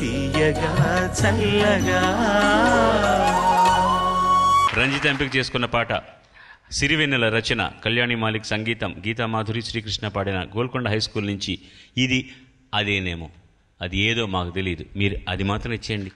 తీయగా చల్లగా. రంజిత ఎంపిక చేసుకున్న పాట సిరివెన్నెల రచన, కళ్యాణి మాలిక్ సంగీతం, గీతామాధురి, శ్రీకృష్ణ పాడిన గోల్కొండ హై స్కూల్ నుంచి ఇది అదేనేమో. అది ఏదో మాకు తెలియదు, మీరు అది మాత్రం ఇచ్చేయండి.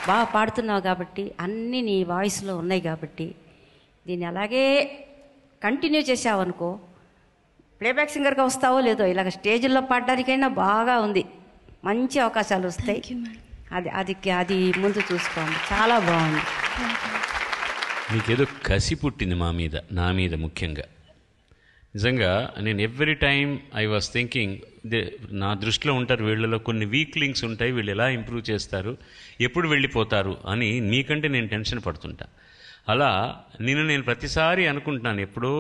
బాగా పాడుతున్నావు కాబట్టి, అన్నీ నీ వాయిస్లో ఉన్నాయి కాబట్టి, దీన్ని అలాగే కంటిన్యూ చేసావనుకో ప్లేబ్యాక్ సింగర్గా వస్తావో లేదో, ఇలాగ స్టేజ్లో పాడడానికైనా బాగా ఉంది, మంచి అవకాశాలు వస్తాయి. అది ముందు చూసుకోండి, చాలా బాగుంది. మీకేదో కసి పుట్టింది మా మీద, నా మీద ముఖ్యంగా. నిజంగా నేను every time I was thinking, నా దృష్టిలో ఉంటారు వీళ్ళలో కొన్ని వీక్ లింక్స్ ఉంటాయి, వీళ్ళు ఎలా ఇంప్రూవ్ చేస్తారు, ఎప్పుడు వెళ్ళిపోతారు అని మీకంటే నేను టెన్షన్ పడుతుంటా. అలా నేను ప్రతిసారి అనుకుంటున్నాను, ఎప్పుడో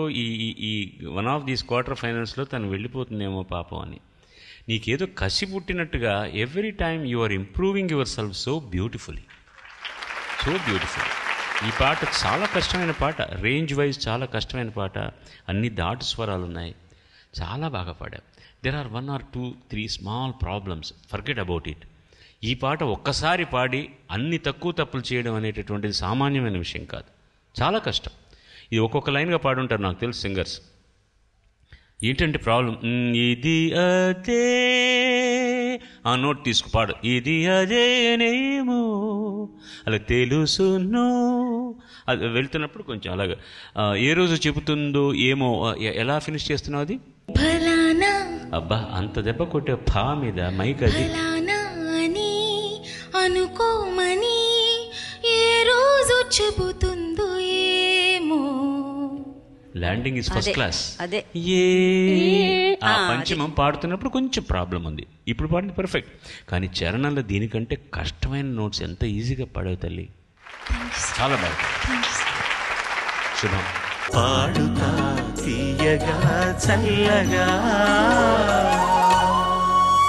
ఈ వన్ ఆఫ్ దీస్ క్వార్టర్ ఫైనల్స్లో తను వెళ్ళిపోతుందేమో పాపం అని. నీకేదో కసి పుట్టినట్టుగా every time you are improving yourself so beautifully, so beautiful. ఈ పాట చాలా కష్టమైన పాట, రేంజ్ వైజ్ చాలా కష్టమైన పాట, అన్ని దాటు స్వరాలు ఉన్నాయి, చాలా బాగా పాడావు. There are 1 or 2, 3 small problems, forget about it. ఈ పాట ఒక్కసారి పాడి అన్ని తక్కువ తప్పులు చేయడం అనేటటువంటిది సామాన్యమైన విషయం కాదు, చాలా కష్టం. ఇది ఒక్కొక్క లైన్గా పాడుంటారు నాకు తెలుసు సింగర్స్. ఏంటంటే ప్రాబ్లం, ఇది అదే ఆ నోట్ తీసుకు పాడు, ఇది అదేనేమో అలా తెలుసును, అది వెళ్తున్నప్పుడు కొంచెం అలాగా ఏ రోజు చెబుతుందో ఏమో, ఎలా ఫినిష్ చేస్తున్నావు అది? అబ్బా అంత దెబ్బ కొట్టే భా మీద మైక్ అది అనుకోమని ఏ రోజు చెబుతుందో ఏమో. Landing is first class. అదే ఆ పంచమం పాడుతున్నప్పుడు కొంచెం ప్రాబ్లం ఉంది, ఇప్పుడు పాడింది పర్ఫెక్ట్. కానీ చరణంలో దీనికంటే కష్టమైన నోట్స్ ఎంత ఈజీగా పాడావు తల్లి, చాలా బాగా. శుభం. పాడుతా తీయగా చల్లగా